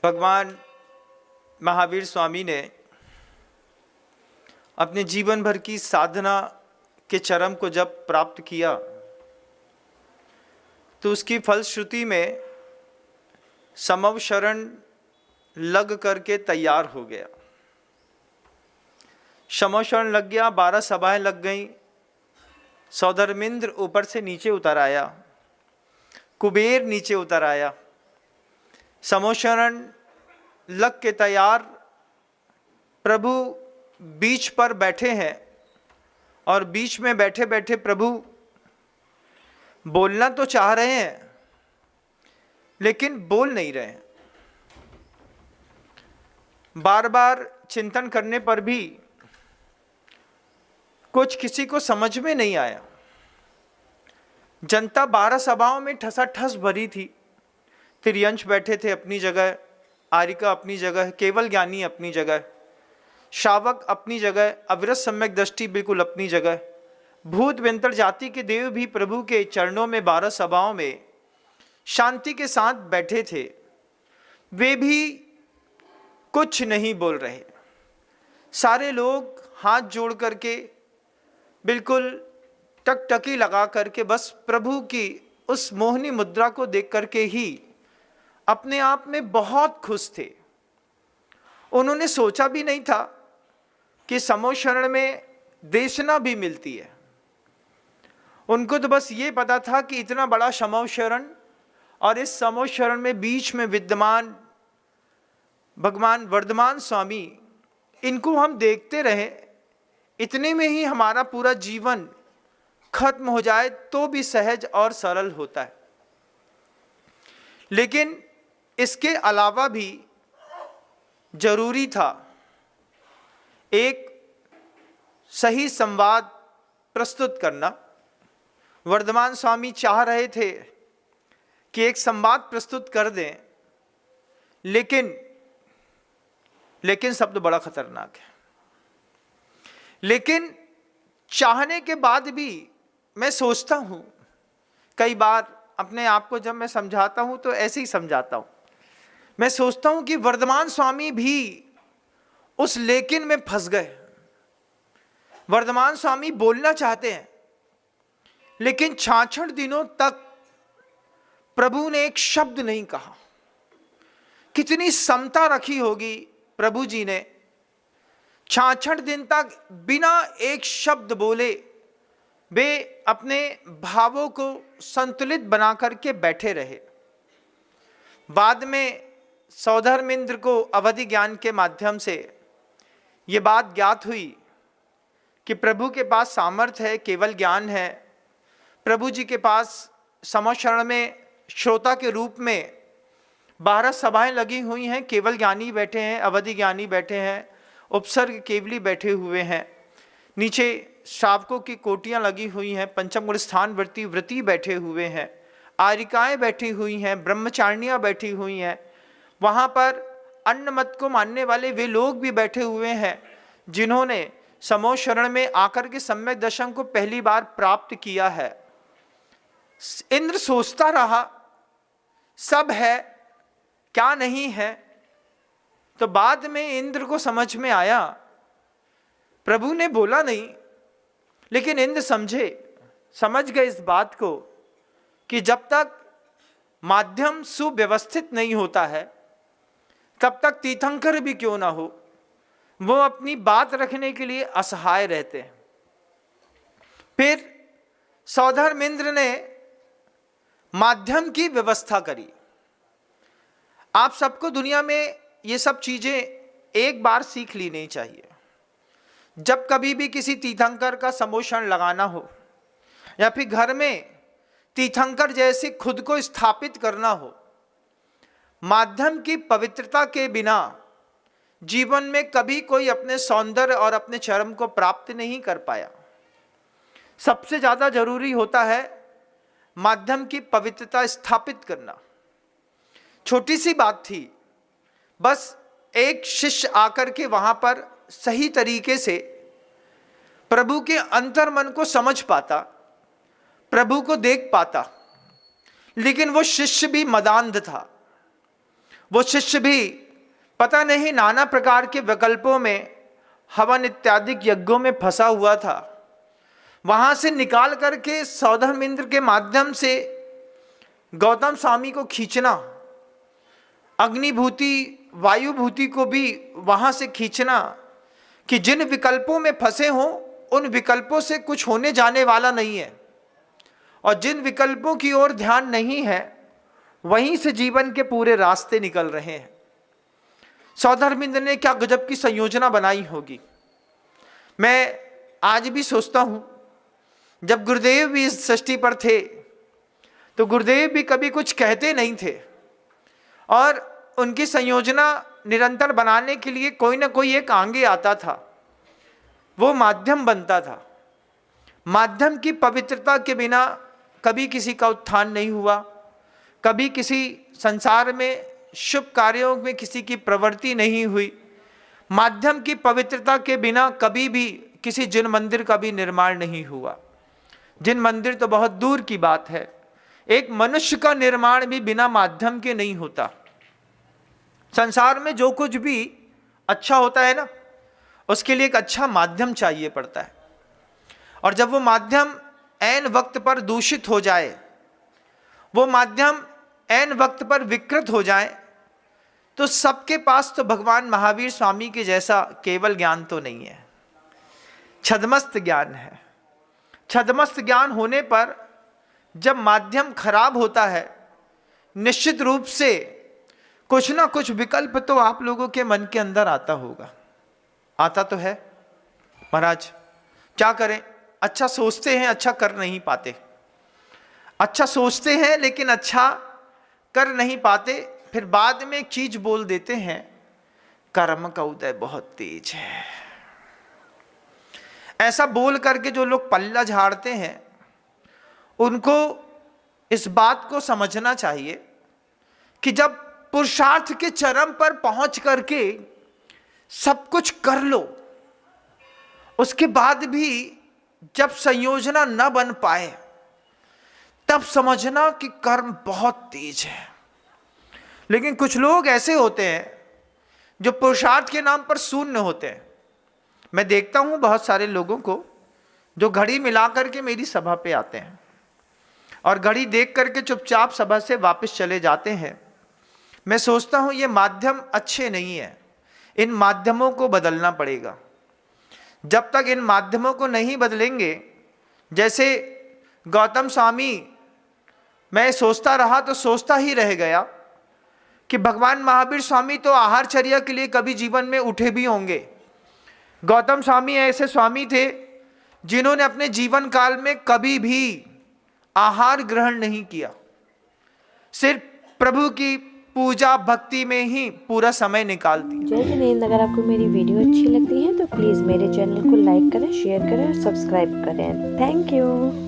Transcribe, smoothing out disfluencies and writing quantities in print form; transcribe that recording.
भगवान महावीर स्वामी ने अपने जीवन भर की साधना के चरम को जब प्राप्त किया तो उसकी फलश्रुति में समव शरण लग करके तैयार हो गया। समव शरण लग गया, 12 सभाएं लग गईं। सौधर्मिंद्र ऊपर से नीचे उतर आया, कुबेर नीचे उतर आया। समव शरण लग के तैयार, प्रभु बीच पर बैठे हैं और बीच में बैठे बैठे प्रभु बोलना तो चाह रहे हैं लेकिन बोल नहीं रहे हैं। बार बार चिंतन करने पर भी कुछ किसी को समझ में नहीं आया। जनता 12 सभाओं में ठसाठस भरी थी। त्रियंश बैठे थे अपनी जगह, आरिका अपनी जगह, केवल ज्ञानी अपनी जगह, शावक अपनी जगह, अविरत सम्यक दृष्टि बिल्कुल अपनी जगह, भूत व्यंतर जाति के देव भी प्रभु के चरणों में 12 सभाओं में शांति के साथ बैठे थे। वे भी कुछ नहीं बोल रहे। सारे लोग हाथ जोड़ करके बिल्कुल टकटकी लगा करके बस प्रभु की उस मोहनी मुद्रा को देख करके ही अपने आप में बहुत खुश थे। उन्होंने सोचा भी नहीं था कि समव शरण में देशना भी मिलती है। उनको तो बस ये पता था कि इतना बड़ा समव शरण, और इस समव शरण में बीच में विद्यमान भगवान वर्धमान स्वामी, इनको हम देखते रहे, इतने में ही हमारा पूरा जीवन खत्म हो जाए तो भी सहज और सरल होता है। लेकिन इसके अलावा भी जरूरी था एक सही संवाद प्रस्तुत करना। वर्धमान स्वामी चाह रहे थे कि एक संवाद प्रस्तुत कर दें, लेकिन शब्द बड़ा खतरनाक है। लेकिन चाहने के बाद भी मैं सोचता हूं, कई बार अपने आप को जब मैं समझाता हूं तो ऐसे ही समझाता हूं, मैं सोचता हूं कि वर्धमान स्वामी भी उस लेकिन में फंस गए। वर्धमान स्वामी बोलना चाहते हैं लेकिन 66 दिनों तक प्रभु ने एक शब्द नहीं कहा। कितनी समता रखी होगी प्रभु जी ने। 66 दिन तक बिना एक शब्द बोले वे अपने भावों को संतुलित बना करके बैठे रहे। बाद में सौधर्मिंद्र को अवधि ज्ञान के माध्यम से ये बात ज्ञात हुई कि प्रभु के पास सामर्थ्य है, केवल ज्ञान है। प्रभु जी के पास समव शरण में श्रोता के रूप में 12 सभाएं लगी हुई हैं। केवल ज्ञानी बैठे हैं, अवधि ज्ञानी बैठे हैं, उपसर्ग केवली बैठे हुए हैं, नीचे श्रावकों की कोटियां लगी हुई हैं, पंचम गुण स्थान व्रती बैठे हुए हैं, आरिकाएं बैठी हुई हैं, ब्रह्मचारिणियां बैठी हुई हैं। वहाँ पर अन्न मत को मानने वाले वे लोग भी बैठे हुए हैं जिन्होंने समव शरण में आकर के सम्यक दर्शन को पहली बार प्राप्त किया है। इंद्र सोचता रहा सब है, क्या नहीं है। तो बाद में इंद्र को समझ में आया, प्रभु ने बोला नहीं, लेकिन इंद्र समझ गए इस बात को कि जब तक माध्यम सुव्यवस्थित नहीं होता है तब तक तीर्थंकर भी क्यों ना हो, वो अपनी बात रखने के लिए असहाय रहते हैं। फिर सौधर्मिंद्र ने माध्यम की व्यवस्था करी। आप सबको दुनिया में ये सब चीजें एक बार सीख लेनी चाहिए। जब कभी भी किसी तीर्थंकर का समोषण लगाना हो या फिर घर में तीर्थंकर जैसे खुद को स्थापित करना हो, माध्यम की पवित्रता के बिना जीवन में कभी कोई अपने सौंदर्य और अपने चरम को प्राप्त नहीं कर पाया। सबसे ज्यादा जरूरी होता है माध्यम की पवित्रता स्थापित करना। छोटी सी बात थी, बस एक शिष्य आकर के वहां पर सही तरीके से प्रभु के अंतर मन को समझ पाता, प्रभु को देख पाता, लेकिन वो शिष्य भी मदांध था। वो शिष्य भी पता नहीं नाना प्रकार के विकल्पों में, हवन इत्यादि यज्ञों में फंसा हुआ था। वहां से निकाल करके सौधर्मेंद्र के माध्यम से गौतम स्वामी को खींचना, अग्निभूति वायुभूति को भी वहां से खींचना, कि जिन विकल्पों में फंसे हों उन विकल्पों से कुछ होने जाने वाला नहीं है, और जिन विकल्पों की ओर ध्यान नहीं है वहीं से जीवन के पूरे रास्ते निकल रहे हैं। सौधर्मेंद्र ने क्या गजब की संयोजना बनाई होगी। मैं आज भी सोचता हूं, जब गुरुदेव भी इस सृष्टि पर थे तो गुरुदेव भी कभी कुछ कहते नहीं थे, और उनकी संयोजना निरंतर बनाने के लिए कोई ना कोई एक आगे आता था, वो माध्यम बनता था। माध्यम की पवित्रता के बिना कभी किसी का उत्थान नहीं हुआ, कभी किसी संसार में शुभ कार्यों में किसी की प्रवृत्ति नहीं हुई। माध्यम की पवित्रता के बिना कभी भी किसी जिन मंदिर का भी निर्माण नहीं हुआ। जिन मंदिर तो बहुत दूर की बात है, एक मनुष्य का निर्माण भी बिना माध्यम के नहीं होता। संसार में जो कुछ भी अच्छा होता है ना, उसके लिए एक अच्छा माध्यम चाहिए पड़ता है, और जब वो माध्यम ऐन वक्त पर दूषित हो जाए, वो माध्यम ऐन वक्त पर विकृत हो जाए, तो सबके पास तो भगवान महावीर स्वामी के जैसा केवल ज्ञान तो नहीं है, छद्मस्त ज्ञान है। छद्मस्त ज्ञान होने पर जब माध्यम खराब होता है, निश्चित रूप से कुछ ना कुछ विकल्प तो आप लोगों के मन के अंदर आता होगा। आता तो है, महाराज क्या करें, अच्छा सोचते हैं, अच्छा कर नहीं पाते। अच्छा सोचते हैं लेकिन अच्छा कर नहीं पाते, फिर बाद में एक चीज बोल देते हैं, कर्म का उदय बहुत तेज है। ऐसा बोल करके जो लोग पल्ला झाड़ते हैं, उनको इस बात को समझना चाहिए कि जब पुरुषार्थ के चरम पर पहुंच करके सब कुछ कर लो, उसके बाद भी जब संयोजना न बन पाए, तब समझना कि कर्म बहुत तेज है। लेकिन कुछ लोग ऐसे होते हैं जो पुरुषार्थ के नाम पर शून्य होते हैं। मैं देखता हूं बहुत सारे लोगों को जो घड़ी मिला करके मेरी सभा पे आते हैं और घड़ी देख करके चुपचाप सभा से वापस चले जाते हैं। मैं सोचता हूं ये माध्यम अच्छे नहीं है, इन माध्यमों को बदलना पड़ेगा। जब तक इन माध्यमों को नहीं बदलेंगे, जैसे गौतम स्वामी, मैं सोचता रहा तो सोचता ही रह गया कि भगवान महावीर स्वामी तो आहारचर्या के लिए कभी जीवन में उठे भी होंगे। गौतम स्वामी ऐसे स्वामी थे जिन्होंने अपने जीवन काल में कभी भी आहार ग्रहण नहीं किया, सिर्फ प्रभु की पूजा भक्ति में ही पूरा समय निकाल दिया। जय जिनेंद्र, अगर आपको मेरी वीडियो अच्छी लगती है तो प्लीज़ मेरे चैनल को लाइक करें, शेयर करें और सब्सक्राइब करें। Thank you.